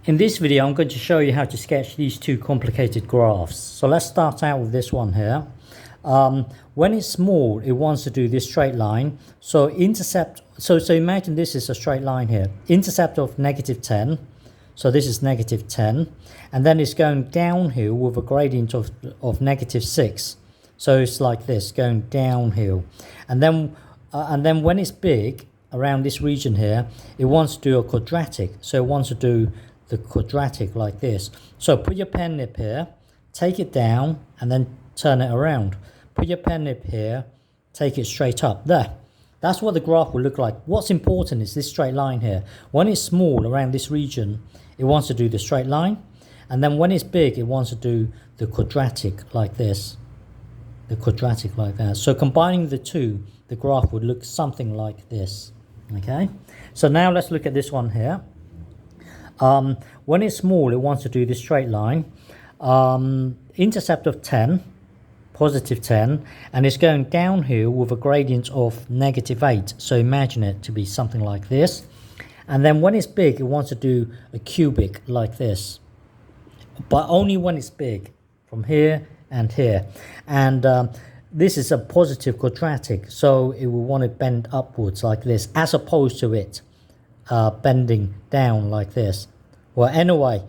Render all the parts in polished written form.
In this video, I'm going to show you how to sketch these two complicated graphs. So let's start out with this one here. When it's small, it wants to do this straight line. So imagine this is a straight line here. Intercept of -10. So this is -10. And then it's going downhill with a gradient of -6. So it's like this, going downhill. And then when it's big, around this region here, it wants to do a quadratic. So it wants to do the quadratic like this. So put your pen nib here, take it down, and then turn it around. Put your pen nib here, take it straight up. There. That's what the graph will look like. What's important is this straight line here. When it's small around this region, it wants to do the straight line. And then when it's big, it wants to do the quadratic like this. The quadratic like that. So combining the two, the graph would look something like this. Okay. So now let's look at this one here. When it's small, it wants to do this straight line. Intercept of 10, +10, and it's going downhill with a gradient of -8. So imagine it to be something like this. And then when it's big, it wants to do a cubic like this. But only when it's big, from here and here. And this is a positive quadratic, so it will want to bend upwards like this, as opposed to it bending down like this. Well, anyway,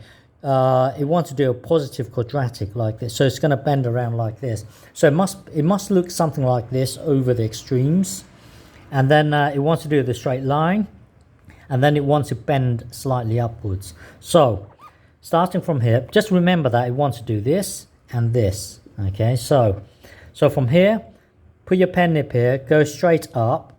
it wants to do a positive quadratic like this, so it's going to bend around like this. So it must look something like this over the extremes, and then it wants to do the straight line, and then it wants to bend slightly upwards. So starting from here, just remember that it wants to do this and this. Okay, so from here, put your pen nib here, go straight up,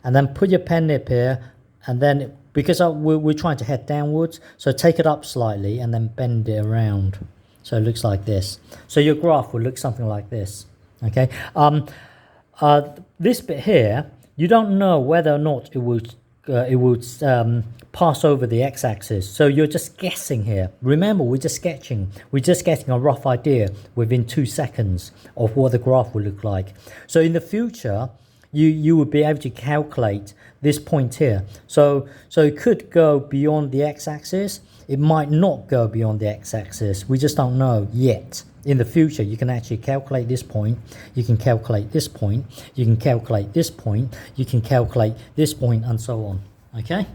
and then put your pen nib here, and then because we're trying to head downwards, so take it up slightly and then bend it around. So it looks like this. So your graph will look something like this. Okay. This bit here, you don't know whether or not it would pass over the x-axis. So you're just guessing here. Remember, we're just sketching. We're just getting a rough idea within 2 seconds of what the graph will look like. So in the future, you would be able to calculate this point here. So it could go beyond the x-axis. It might not go beyond the x-axis. We just don't know yet. In the future, you can actually calculate this point. You can calculate this point. You can calculate this point. You can calculate this point, and so on. Okay.